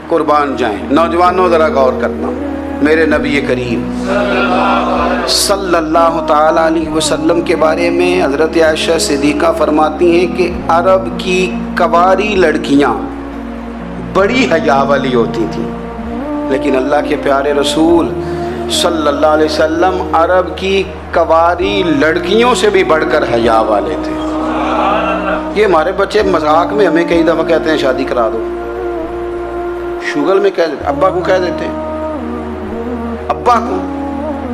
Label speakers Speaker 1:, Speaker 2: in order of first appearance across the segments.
Speaker 1: قربان جائیں۔ نوجوانوں ذرا غور کرنا، میرے نبی کریم صلی اللہ تعالیٰ علیہ وسلم کے بارے میں حضرت عائشہ صدیقہ فرماتی ہیں کہ عرب کی کواری لڑکیاں بڑی حیا والی ہوتی تھیں، لیکن اللہ کے پیارے رسول صلی اللہ علیہ وسلم عرب کی کواری لڑکیوں سے بھی بڑھ کر حیا والے تھے۔ یہ ہمارے بچے مذاق میں ہمیں کئی دفعہ کہتے ہیں شادی کرا دو، شوگل میں کہہ دیتے، ابا کو کہہ دیتے ہیں، ابا کو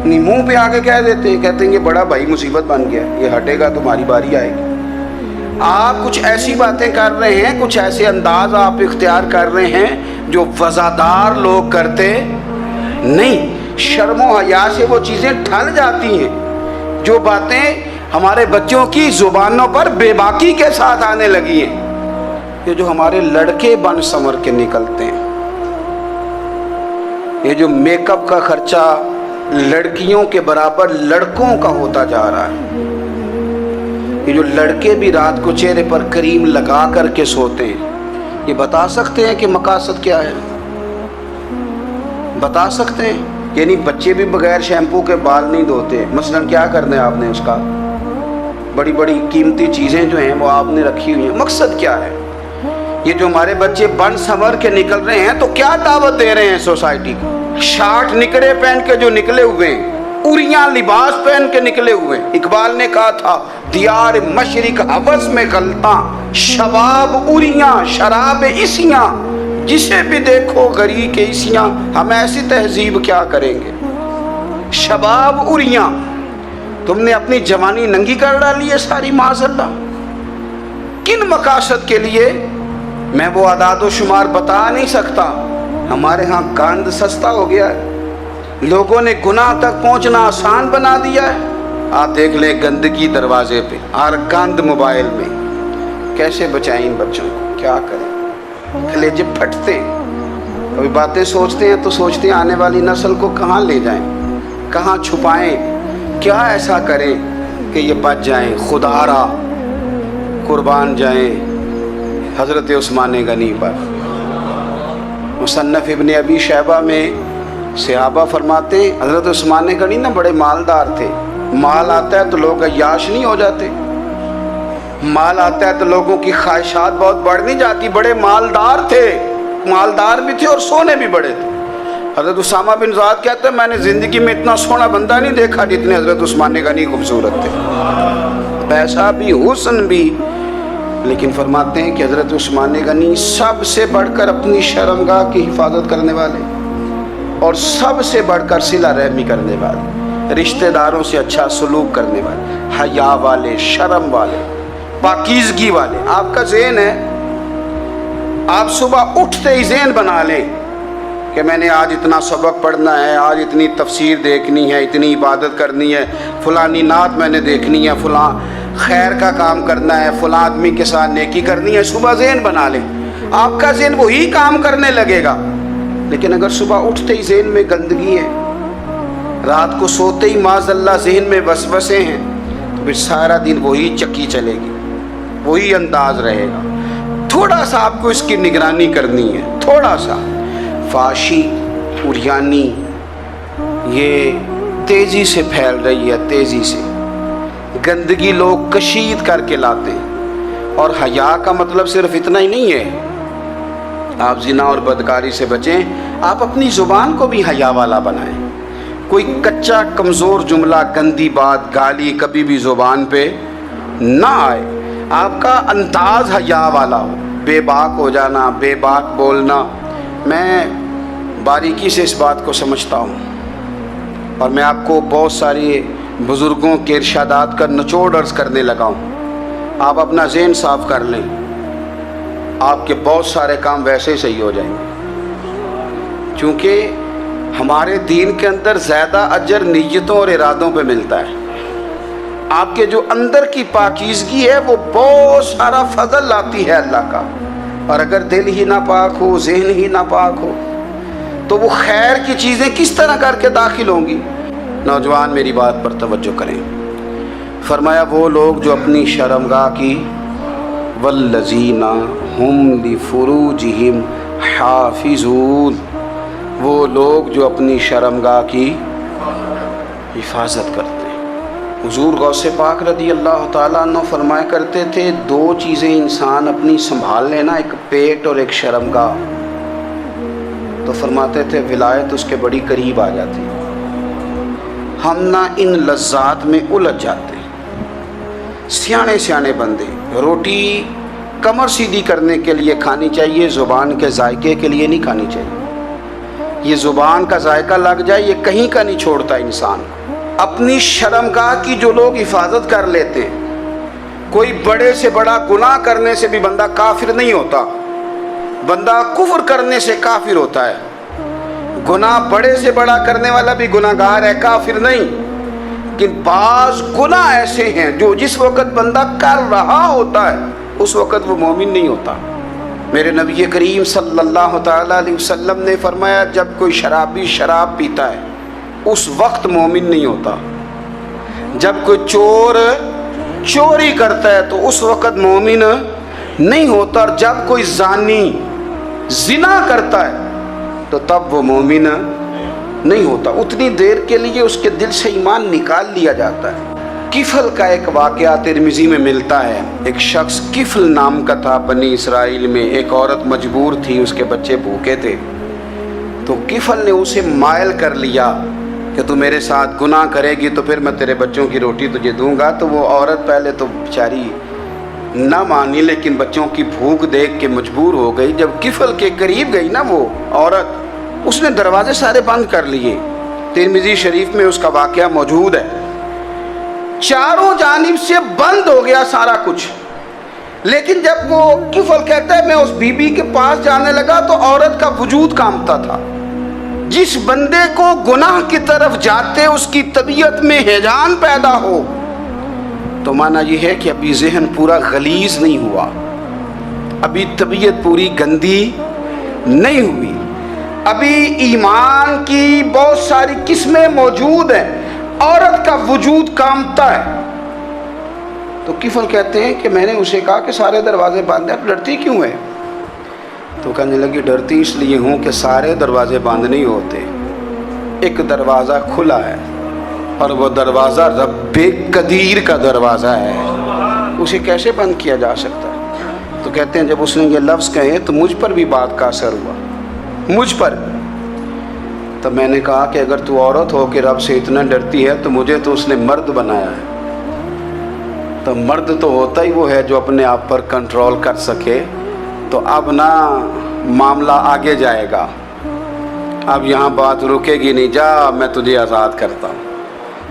Speaker 1: نہیں منہ پہ آگے کہہ دیتے ہیں، کہتے ہیں یہ بڑا بھائی مصیبت بن گیا، یہ ہٹے گا تمہاری باری آئے گی۔ آپ کچھ ایسی باتیں کر رہے ہیں، کچھ ایسے انداز آپ اختیار کر رہے ہیں جو وزادار لوگ کرتے نہیں۔ شرم و حیا سے وہ چیزیں ٹھل جاتی ہیں، جو باتیں ہمارے بچوں کی زبانوں پر بے باکی کے ساتھ آنے لگی ہیں۔ یہ جو ہمارے لڑکے بن سنور کے نکلتے ہیں، یہ جو میک اپ کا خرچہ لڑکیوں کے برابر لڑکوں کا ہوتا جا رہا ہے، یہ جو لڑکے بھی رات کو چہرے پر کریم لگا کر کے سوتے ہیں، یہ بتا سکتے ہیں کہ مقاصد کیا ہے؟ بتا سکتے ہیں؟ یعنی بچے بھی بغیر شیمپو کے بال نہیں دھوتے، مثلا کیا کرنا ہے آپ نے اس کا؟ بڑی بڑی قیمتی چیزیں جو ہیں وہ آپ نے رکھی ہوئی ہیں، مقصد کیا ہے؟ یہ جو ہمارے بچے بن سنور کے نکل رہے ہیں تو کیا دعوت دے رہے ہیں سوسائٹی کو؟ شارٹ نکڑے پہن کے جو نکلے ہوئے ہیں، اوریاں لباس پہن کے نکلے ہوئے ہیں۔ اقبال نے کہا تھا دیار مشرق حوث میں غلطاں، شباب اوریاں شراب عیسیاں، جسے بھی دیکھو غری کے عیسیاں، ہم ایسی تہذیب کیا کریں گے؟ شباب اوریاں، تم نے اپنی جوانی ننگی کر ڈالی ہے ساری معاذ اللہ۔ کن مقاصد کے لیے؟ میں وہ اعداد و شمار بتا نہیں سکتا۔ ہمارے ہاں گند سستا ہو گیا ہے، لوگوں نے گناہ تک پہنچنا آسان بنا دیا ہے۔ آپ دیکھ لیں گندگی دروازے پہ اور گند موبائل میں، کیسے بچائیں ان بچوں کو؟ کیا کریں؟ کلیجے پھٹتے، کبھی باتیں سوچتے ہیں تو سوچتے ہیں آنے والی نسل کو کہاں لے جائیں، کہاں چھپائیں، کیا ایسا کریں کہ یہ بچ جائیں۔ خدا را قربان جائیں حضرت عثمان غنی پر۔ مصنف ابن ابی شیبہ میں صحابہ فرماتے ہیں حضرت عثمان غنی نا بڑے مالدار تھے۔ مال آتا ہے تو لوگ عیاش نہیں ہو جاتے، مال آتا ہے تو لوگوں کی خواہشات بہت بڑھ نہیں جاتی۔ بڑے مالدار تھے، مالدار بھی تھے اور سونے بھی بڑے تھے۔ حضرت اسامہ بن زید کہتے ہیں میں نے زندگی میں اتنا سونا بندہ نہیں دیکھا جتنے حضرت عثمان غنی خوبصورت تھے، پیسہ بھی حسن بھی۔ لیکن فرماتے ہیں کہ حضرت عثمان غنی سب سے بڑھ کر اپنی شرمگاہ کی حفاظت کرنے والے اور سب سے بڑھ کر صلہ رحمی کرنے والے، رشتہ داروں سے اچھا سلوک کرنے والے، حیا والے، شرم والے، پاکیزگی والے۔ آپ کا ذہن ہے، آپ صبح اٹھتے ہی ذہن بنا لیں کہ میں نے آج اتنا سبق پڑھنا ہے، آج اتنی تفسیر دیکھنی ہے، اتنی عبادت کرنی ہے، فلانی نعت میں نے دیکھنی ہے، فلاں خیر کا کام کرنا ہے، فلاں آدمی کے ساتھ نیکی کرنی ہے۔ صبح ذہن بنا لیں، آپ کا ذہن وہی کام کرنے لگے گا۔ لیکن اگر صبح اٹھتے ہی ذہن میں گندگی ہے، رات کو سوتے ہی معاذ اللہ ذہن میں وسوسے ہیں، تو پھر سارا دن وہی چکی چلے گی، وہی انداز رہے گا۔ تھوڑا سا آپ کو اس کی نگرانی کرنی ہے، تھوڑا سا۔ فحاشی، عریانی یہ تیزی سے پھیل رہی ہے، تیزی سے گندگی لوگ کشید کر کے لاتے ہیں۔ اور حیا کا مطلب صرف اتنا ہی نہیں ہے آپ زنا اور بدکاری سے بچیں، آپ اپنی زبان کو بھی حیا والا بنائیں۔ کوئی کچا کمزور جملہ، گندی بات، گالی کبھی بھی زبان پہ نہ آئے، آپ کا انداز حیا والا ہو۔ بے باک ہو جانا، بے باک بولنا، میں باریکی سے اس بات کو سمجھتا ہوں، اور میں آپ کو بہت ساری بزرگوں کے ارشادات کا نچوڑ عرض کرنے لگا ہوں۔ آپ اپنا ذہن صاف کر لیں، آپ کے بہت سارے کام ویسے ہی صحیح ہو جائیں گے، چونکہ ہمارے دین کے اندر زیادہ اجر نیتوں اور ارادوں پہ ملتا ہے۔ آپ کے جو اندر کی پاکیزگی ہے وہ بہت سارا فضل لاتی ہے اللہ کا، اور اگر دل ہی نہ پاک ہو، ذہن ہی نہ پاک ہو، تو وہ خیر کی چیزیں کس طرح کر کے داخل ہوں گی؟ نوجوان میری بات پر توجہ کریں۔ فرمایا وہ لوگ جو اپنی شرمگاہ کی والذین ہم لفروجہم حافظون، وہ لوگ جو اپنی شرمگاہ کی حفاظت کرتے ہیں۔ حضور غوث پاک رضی اللہ تعالیٰ عنہ فرمایا کرتے تھے، دو چیزیں انسان اپنی سنبھال لینا، ایک پیٹ اور ایک شرمگاہ، تو فرماتے تھے ولایت اس کے بڑی قریب آ جاتی۔ ہم نہ ان لذات میں الجھ جاتے ہیں۔ سیانے سیانے بندے، روٹی کمر سیدھی کرنے کے لیے کھانی چاہیے، زبان کے ذائقے کے لیے نہیں کھانی چاہیے۔ یہ زبان کا ذائقہ لگ جائے یہ کہیں کا نہیں چھوڑتا انسان۔ اپنی شرمگاہ کی جو لوگ حفاظت کر لیتے ہیں، کوئی بڑے سے بڑا گناہ کرنے سے بھی بندہ کافر نہیں ہوتا، بندہ کفر کرنے سے کافر ہوتا ہے۔ گناہ بڑے سے بڑا کرنے والا بھی گناہ گار ہے، کافر نہیں۔ لیکن بعض گناہ ایسے ہیں جو جس وقت بندہ کر رہا ہوتا ہے اس وقت وہ مومن نہیں ہوتا۔ میرے نبی کریم صلی اللہ تعالیٰ علیہ وسلم نے فرمایا، جب کوئی شرابی شراب پیتا ہے اس وقت مومن نہیں ہوتا۔ جب کوئی چور چوری کرتا ہے تو اس وقت مومن نہیں ہوتا، اور جب کوئی زانی زنا کرتا ہے تو تب وہ مومن نہیں ہوتا۔ اتنی دیر کے لیے اس کے دل سے ایمان نکال لیا جاتا ہے۔ کفل کا ایک واقعہ ترمذی میں ملتا ہے۔ ایک شخص کفل نام کا تھا بنی اسرائیل میں، ایک عورت مجبور تھی، اس کے بچے بھوکے تھے، تو کفل نے اسے مائل کر لیا کہ تو میرے ساتھ گناہ کرے گی تو پھر میں تیرے بچوں کی روٹی تجھے دوں گا۔ تو وہ عورت پہلے تو بیچاری نہ مانی، لیکن بچوں کی بھوک دیکھ کے مجبور ہو گئی۔ جب کفل کے قریب گئی نا وہ عورت، اس نے دروازے سارے بند کر لیے۔ ترمذی شریف میں اس کا واقعہ موجود ہے۔ چاروں جانب سے بند ہو گیا سارا کچھ، لیکن جب وہ کفل کہتا ہے میں اس بی بی کے پاس جانے لگا تو عورت کا وجود کانپتا تھا۔ جس بندے کو گناہ کی طرف جاتے اس کی طبیعت میں ہیجان پیدا ہو تو معنی یہ ہے کہ ابھی ذہن پورا غلیظ نہیں ہوا، ابھی طبیعت پوری گندی نہیں ہوئی، ابھی ایمان کی بہت ساری قسمیں موجود ہیں، عورت کا وجود کانپتا ہے۔ تو کفل کہتے ہیں کہ میں نے اسے کہا کہ سارے دروازے بند ہیں، ڈرتی کیوں ہے؟ تو کہنے لگی ڈرتی اس لیے ہوں کہ سارے دروازے بند نہیں ہوتے، ایک دروازہ کھلا ہے اور وہ دروازہ رب قدیر کا دروازہ ہے، اسے کیسے بند کیا جا سکتا ہے؟ تو کہتے ہیں جب اس نے یہ لفظ کہے تو مجھ پر بھی بات کا اثر ہوا، مجھ پر۔ تب میں نے کہا کہ اگر تو عورت ہو کے رب سے اتنا ڈرتی ہے تو مجھے تو اس نے مرد بنایا ہے، تو مرد تو ہوتا ہی وہ ہے جو اپنے آپ پر کنٹرول کر سکے۔ تو اب نہ معاملہ آگے جائے گا، اب یہاں بات رکے گی نہیں، جا میں تجھے آزاد کرتا ہوں۔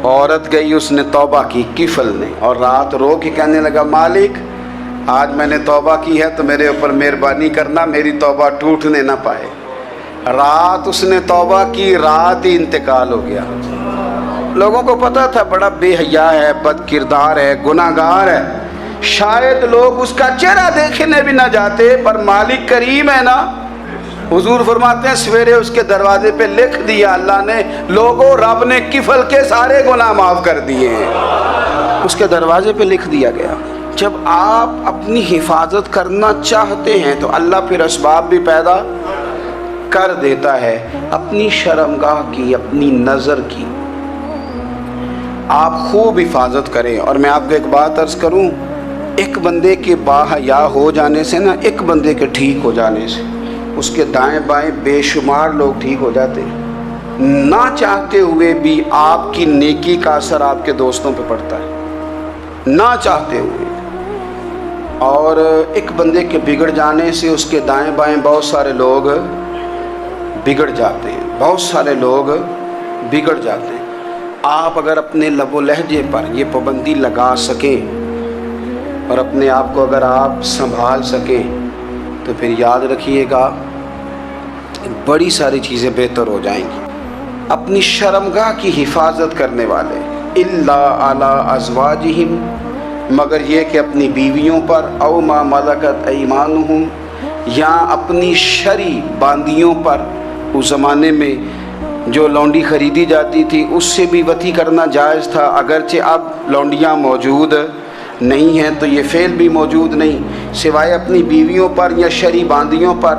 Speaker 1: عورت گئی، اس نے توبہ کی کفل نے، اور رات رو کے کہنے لگا مالک آج میں نے توبہ کی ہے تو میرے اوپر مہربانی کرنا، میری توبہ ٹوٹنے نہ پائے۔ رات اس نے توبہ کی، رات ہی انتقال ہو گیا۔ لوگوں کو پتا تھا بڑا بے حیا ہے، بد کردار ہے، گناہ گار ہے، شاید لوگ اس کا چہرہ دیکھنے بھی نہ جاتے، پر مالک کریم ہے نا۔ حضور فرماتے ہیں سویرے اس کے دروازے پہ لکھ دیا اللہ نے، لوگوں رب نے کفل کے سارے گناہ معاف کر دیے ہیں، اس کے دروازے پہ لکھ دیا گیا۔ جب آپ اپنی حفاظت کرنا چاہتے ہیں تو اللہ پھر اسباب بھی پیدا کر دیتا ہے۔ اپنی شرمگاہ کی، اپنی نظر کی آپ خوب حفاظت کریں۔ اور میں آپ کو ایک بات عرض کروں، ایک بندے کے باحیا ہو جانے سے نا، ایک بندے کے ٹھیک ہو جانے سے اس کے دائیں بائیں بے شمار لوگ ٹھیک ہو جاتے ہیں۔ نہ چاہتے ہوئے بھی آپ کی نیکی کا اثر آپ کے دوستوں پہ پڑتا ہے، نہ چاہتے ہوئے۔ اور ایک بندے کے بگڑ جانے سے اس کے دائیں بائیں بہت سارے لوگ بگڑ جاتے ہیں، بہت سارے لوگ بگڑ جاتے ہیں۔ آپ اگر اپنے لب و لہجے پر یہ پابندی لگا سکیں اور اپنے آپ کو اگر آپ سنبھال سکیں تو پھر یاد رکھیے گا بڑی ساری چیزیں بہتر ہو جائیں گی۔ اپنی شرمگاہ کی حفاظت کرنے والے الا علی ازواجہم، مگر یہ کہ اپنی بیویوں پر، او ما ملکت ایمانہم، یا اپنی شرعی باندیوں پر۔ اس زمانے میں جو لونڈی خریدی جاتی تھی اس سے بھی وطی کرنا جائز تھا، اگرچہ اب لونڈیاں موجود نہیں ہیں تو یہ فعل بھی موجود نہیں، سوائے اپنی بیویوں پر یا شرعی باندیوں پر۔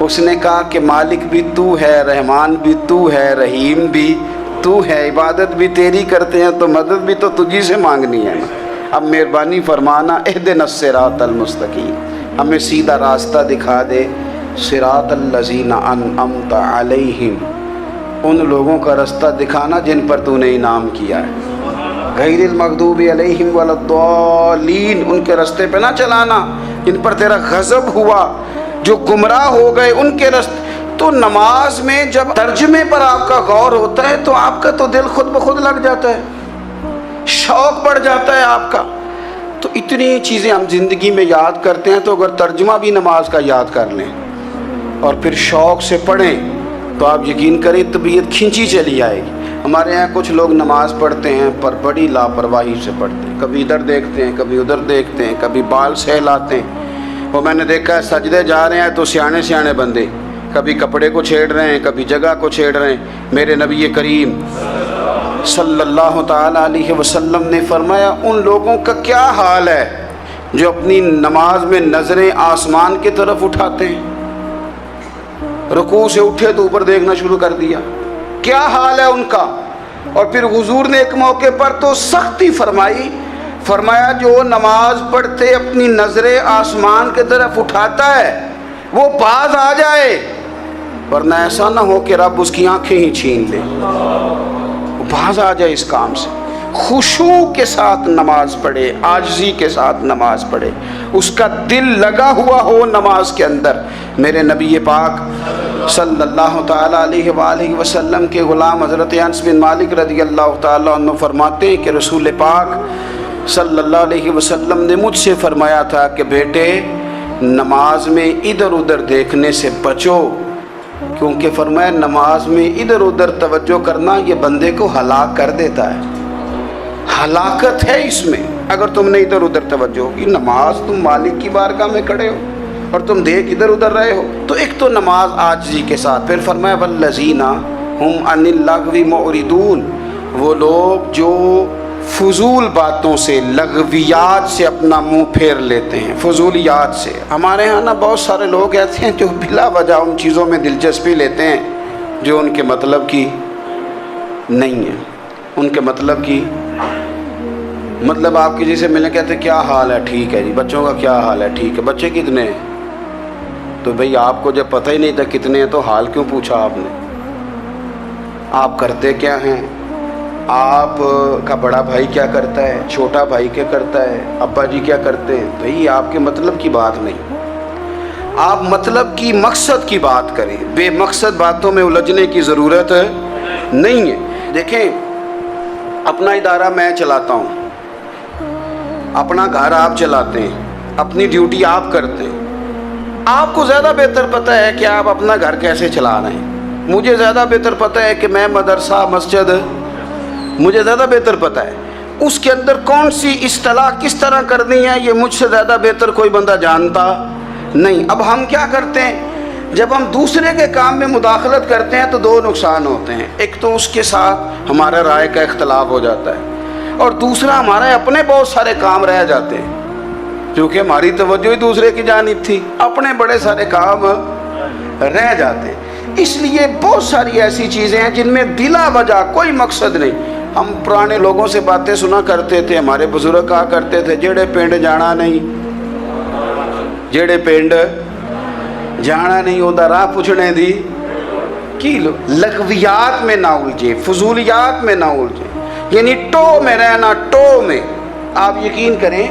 Speaker 1: اس نے کہا کہ مالک بھی تو ہے, رحمان بھی تو ہے, رحیم بھی تو ہے, عبادت بھی تیری کرتے ہیں تو مدد بھی تو تجھی سے مانگنی ہے نا. اب مہربانی فرمانا اہدنا الصراط المستقیم, ہمیں سیدھا راستہ دکھا دے. صراط الذین انعمت علیہم, ان لوگوں کا راستہ دکھانا جن پر تو نے انعام کیا ہے. غیر المغضوب علیہم ولا الضالین, ان کے راستے پہ نہ چلانا جن پر تیرا غضب ہوا, جو گمراہ ہو گئے ان کے راستے. تو نماز میں جب ترجمے پر آپ کا غور ہوتا ہے تو آپ کا تو دل خود بخود لگ جاتا ہے, شوق بڑھ جاتا ہے آپ کا. تو اتنی چیزیں ہم زندگی میں یاد کرتے ہیں, تو اگر ترجمہ بھی نماز کا یاد کر لیں اور پھر شوق سے پڑھیں تو آپ یقین کریں طبیعت کھینچی چلی آئے گی. ہمارے یہاں کچھ لوگ نماز پڑھتے ہیں پر بڑی لاپرواہی سے پڑھتے ہیں, کبھی ادھر دیکھتے ہیں, کبھی ادھر دیکھتے ہیں, کبھی بال سہلاتے ہیں. وہ میں نے دیکھا ہے سجدے جا رہے ہیں تو سیانے سیانے بندے کبھی کپڑے کو چھیڑ رہے ہیں, کبھی جگہ کو چھیڑ رہے ہیں. میرے نبی کریم صلی اللہ تعالی علیہ وسلم نے فرمایا ان لوگوں کا کیا حال ہے جو اپنی نماز میں نظریں آسمان کی طرف اٹھاتے ہیں, رکوع سے اٹھے تو اوپر دیکھنا شروع کر دیا, کیا حال ہے ان کا. اور پھر حضور نے ایک موقع پر تو سختی فرمائی, فرمایا جو نماز پڑھتے اپنی نظریں آسمان کی طرف اٹھاتا ہے وہ باز آ جائے, ورنہ ایسا نہ ہو کہ رب اس کی آنکھیں ہی چھین لے. وہ باز آ جائے اس کام سے. خشوع کے ساتھ نماز پڑھے, عاجزی کے ساتھ نماز پڑھے, اس کا دل لگا ہوا ہو نماز کے اندر. میرے نبی پاک صلی اللہ تعالی علیہ وآلہ وسلم کے غلام حضرت انس بن مالک رضی اللہ تعالیٰ عنہ فرماتے ہیں کہ رسول پاک صلی اللہ علیہ وسلم نے مجھ سے فرمایا تھا کہ بیٹے نماز میں ادھر ادھر دیکھنے سے بچو, کیونکہ فرمایا نماز میں ادھر ادھر توجہ کرنا یہ بندے کو ہلاک کر دیتا ہے. ہلاکت ہے اس میں اگر تم نے ادھر ادھر توجہ ہوگی. نماز تم مالک کی بارگاہ میں کھڑے ہو اور تم دیکھ ادھر ادھر رہے ہو. تو ایک تو نماز عاجزی کے ساتھ. پھر فرمایا والذین ہم عن اللغو معرضون, وہ لوگ جو فضول باتوں سے, لغویات سے اپنا منہ پھیر لیتے ہیں, فضولیات سے. ہمارے ہاں نا بہت سارے لوگ ایسے ہیں جو بلا وجہ ان چیزوں میں دلچسپی لیتے ہیں جو ان کے مطلب کی نہیں ہے. ان کے مطلب کی مطلب آپ کسی سے ملنے کہتے ہیں کیا حال ہے, ٹھیک ہے جی. بچوں کا کیا حال ہے, ٹھیک ہے. بچے کتنے ہیں؟ تو بھئی آپ کو جب پتہ ہی نہیں تھا کتنے ہیں تو حال کیوں پوچھا آپ نے؟ آپ کرتے کیا ہیں؟ آپ کا بڑا بھائی کیا کرتا ہے, چھوٹا بھائی کیا کرتا ہے, ابا جی کیا کرتے ہیں؟ بھئی آپ کے مطلب کی بات نہیں, آپ مطلب کی مقصد کی بات کریں. بے مقصد باتوں میں الجھنے کی ضرورت نہیں ہے. دیکھیں اپنا ادارہ میں چلاتا ہوں, اپنا گھر آپ چلاتے ہیں, اپنی ڈیوٹی آپ کرتے ہیں. آپ کو زیادہ بہتر پتہ ہے کہ آپ اپنا گھر کیسے چلا رہے ہیں. مجھے زیادہ بہتر پتہ ہے کہ میں مدرسہ مسجد, مجھے زیادہ بہتر پتہ ہے اس کے اندر کون سی اصطلاح کس طرح کرنی ہے. یہ مجھ سے زیادہ بہتر کوئی بندہ جانتا نہیں. اب ہم کیا کرتے ہیں, جب ہم دوسرے کے کام میں مداخلت کرتے ہیں تو دو نقصان ہوتے ہیں. ایک تو اس کے ساتھ ہمارا رائے کا اختلاف ہو جاتا ہے, اور دوسرا ہمارے اپنے بہت سارے کام رہ جاتے ہیں کیونکہ ہماری توجہ ہی دوسرے کی جانب تھی. اپنے بڑے سارے کام رہ جاتے ہیں. اس لیے بہت ساری ایسی چیزیں ہیں جن میں بلا وجہ کوئی مقصد نہیں. ہم پرانے لوگوں سے باتیں سنا کرتے تھے, ہمارے بزرگ کہا کرتے تھے جڑے پنڈ جانا نہیں, جڑے پنڈ جانا نہیں ہوتا راہ پوچھنے دی کی. لغویات میں نہ الجھے, فضولیات میں نہ الجھے, یعنی ٹو میں رہنا, ٹو میں. آپ یقین کریں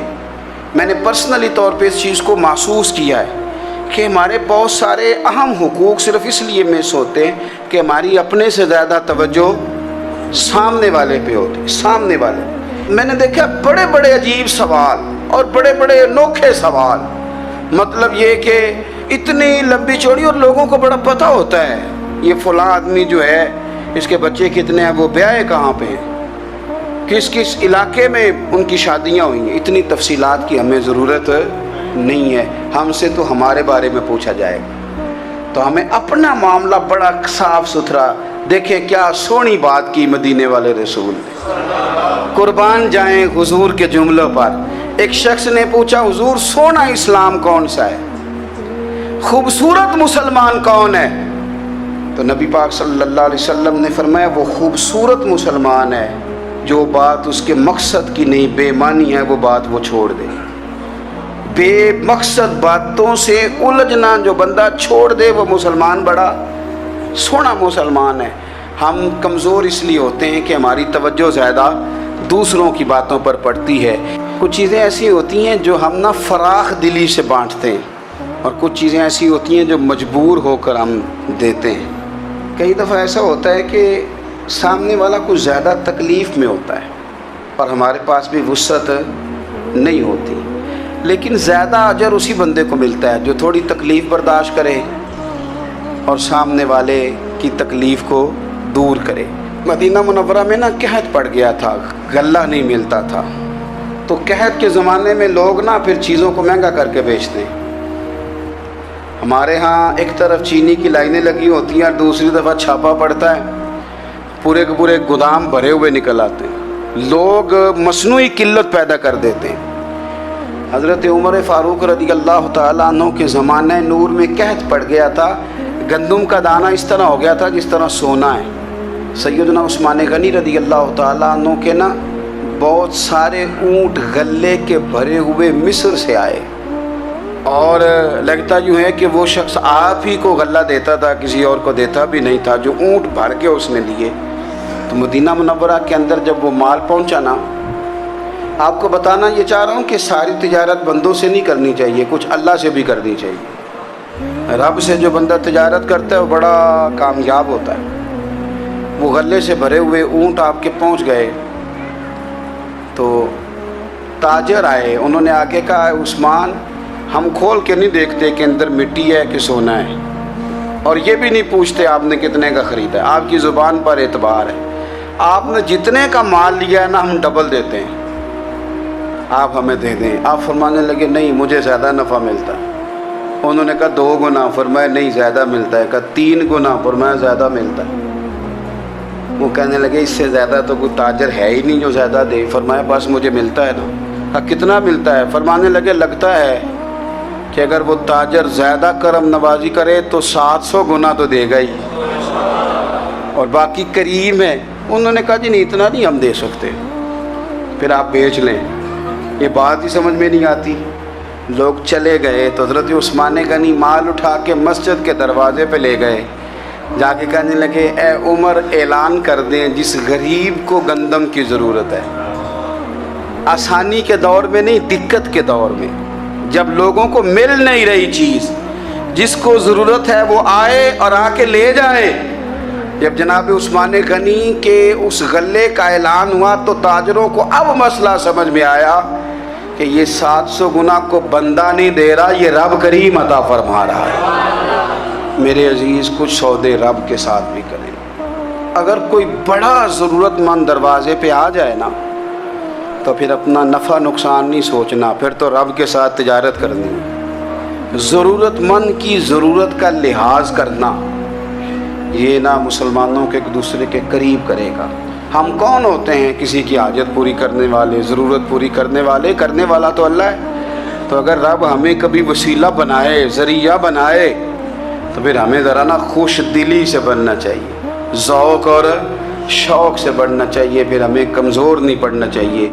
Speaker 1: میں نے پرسنلی طور پہ اس چیز کو محسوس کیا ہے کہ ہمارے بہت سارے اہم حقوق صرف اس لیے مس ہوتے ہیں کہ ہماری اپنے سے زیادہ توجہ سامنے والے پہ ہوتی. سامنے والے میں نے دیکھا بڑے بڑے عجیب سوال اور بڑے بڑے انوکھے سوال, مطلب یہ کہ اتنی لمبی چوڑی, اور لوگوں کو بڑا پتہ ہوتا ہے یہ فلاں آدمی جو ہے اس کے بچے کتنے ہیں, وہ بیاہ کہاں پہ ہیں, کس کس علاقے میں ان کی شادیاں ہوئی ہیں. اتنی تفصیلات کی ہمیں ضرورت نہیں ہے. ہم سے تو ہمارے بارے میں پوچھا جائے گا تو ہمیں اپنا معاملہ بڑا صاف ستھرا. دیکھیں کیا سونی بات کی مدینے والے رسول نے, قربان جائیں حضور کے جملوں پر. ایک شخص نے پوچھا حضور سونا اسلام کون سا ہے، خوبصورت مسلمان کون ہے؟ تو نبی پاک صلی اللہ علیہ وسلم نے فرمایا وہ خوبصورت مسلمان ہے جو بات اس کے مقصد کی نہیں، بے معنی ہے وہ بات وہ چھوڑ دے، بے مقصد باتوں سے الجھنا جو بندہ چھوڑ دے وہ مسلمان بڑا سونا مسلمان ہے۔ ہم کمزور اس لیے ہوتے ہیں کہ ہماری توجہ زیادہ دوسروں کی باتوں پر پڑتی ہے۔ کچھ چیزیں ایسی ہوتی ہیں جو ہم نہ فراخ دلی سے بانٹتے ہیں، اور کچھ چیزیں ایسی ہوتی ہیں جو مجبور ہو کر ہم دیتے ہیں۔ کئی دفعہ ایسا ہوتا ہے کہ سامنے والا کچھ زیادہ تکلیف میں ہوتا ہے اور ہمارے پاس بھی وسعت نہیں ہوتی، لیکن زیادہ اجر اسی بندے کو ملتا ہے جو تھوڑی تکلیف برداشت کرے اور سامنے والے کی تکلیف کو دور کرے۔ مدینہ منورہ میں نا قحط پڑ گیا تھا، غلہ نہیں ملتا تھا، تو قحط کے زمانے میں لوگ نا پھر چیزوں کو مہنگا کر کے بیچتے ہیں۔ ہمارے ہاں ایک طرف چینی کی لائنیں لگی ہوتی ہیں اور دوسری دفعہ چھاپا پڑتا ہے، پورے کے پورے گودام بھرے ہوئے نکل آتے ہیں، لوگ مصنوعی قلت پیدا کر دیتے ہیں۔ حضرت عمر فاروق رضی اللہ تعالیٰ عنہ کے زمانہ نور میں قحط پڑ گیا تھا، گندم کا دانہ اس طرح ہو گیا تھا جس طرح سونا ہے۔ سیدنا عثمان غنی رضی اللہ تعالیٰ عنہ کے نا بہت سارے اونٹ غلے کے بھرے ہوئے مصر سے آئے، اور لگتا یوں ہے کہ وہ شخص آپ ہی کو غلہ دیتا تھا، کسی اور کو دیتا بھی نہیں تھا، جو اونٹ بھر کے اس نے لیے۔ تو مدینہ منورہ کے اندر جب وہ مال پہنچا نا، آپ کو بتانا یہ چاہ رہا ہوں کہ ساری تجارت بندوں سے نہیں کرنی چاہیے، کچھ اللہ سے بھی کرنی چاہیے۔ رب سے جو بندہ تجارت کرتا ہے وہ بڑا کامیاب ہوتا ہے۔ وہ غلے سے بھرے ہوئے اونٹ آپ کے پہنچ گئے تو تاجر آئے، انہوں نے آگے کہا عثمان ہم کھول کے نہیں دیکھتے کہ اندر مٹی ہے کہ سونا ہے، اور یہ بھی نہیں پوچھتے آپ نے کتنے کا خریدا ہے، آپ کی زبان پر اعتبار ہے، آپ نے جتنے کا مال لیا ہے نا ہم ڈبل دیتے ہیں، آپ ہمیں دے دیں۔ آپ فرمانے لگے نہیں مجھے زیادہ نفع ملتا ہے۔ انہوں نے کہا 2 گنا، فرمایا نہیں زیادہ ملتا ہے، کہا 3 گنا، فرمایا زیادہ ملتا ہے۔ وہ کہنے لگے اس سے زیادہ تو کوئی تاجر ہے ہی نہیں جو زیادہ دے۔ فرمایا بس مجھے ملتا ہے نا۔ کہا کتنا ملتا ہے؟ فرمانے لگے لگتا ہے کہ اگر وہ تاجر زیادہ کرم نوازی کرے تو 700 گنا تو دے گا ہی، اور باقی کریم ہے۔ انہوں نے کہا جی نہیں اتنا نہیں ہم دے سکتے، پھر آپ بیچ لیں۔ یہ بات ہی سمجھ میں نہیں آتی۔ لوگ چلے گئے تو حضرت عثمان غنی مال اٹھا کے مسجد کے دروازے پہ لے گئے، جا کے کہنے لگے اے عمر اعلان کر دیں جس غریب کو گندم کی ضرورت ہے، آسانی کے دور میں نہیں دقت کے دور میں، جب لوگوں کو مل نہیں رہی چیز، جس کو ضرورت ہے وہ آئے اور آ کے لے جائے۔ جب جناب عثمان غنی کے اس غلے کا اعلان ہوا تو تاجروں کو اب مسئلہ سمجھ میں آیا کہ یہ 700 گنا کو بندہ نہیں دے رہا، یہ رب کریم عطا فرما رہا ہے۔ میرے عزیز کچھ سودے رب کے ساتھ بھی کریں۔ اگر کوئی بڑا ضرورت مند دروازے پہ آ جائے نا تو پھر اپنا نفع نقصان نہیں سوچنا، پھر تو رب کے ساتھ تجارت کرنی ہے۔ ضرورت مند کی ضرورت کا لحاظ کرنا یہ نہ مسلمانوں کے ایک دوسرے کے قریب کرے گا۔ ہم کون ہوتے ہیں کسی کی حاجت پوری کرنے والے، ضرورت پوری کرنے والے؟ کرنے والا تو اللہ ہے۔ تو اگر رب ہمیں کبھی وسیلہ بنائے، ذریعہ بنائے، تو پھر ہمیں ذرا نا خوش دلی سے بننا چاہیے، ذوق اور شوق سے بڑھنا چاہیے، پھر ہمیں کمزور نہیں پڑنا چاہیے۔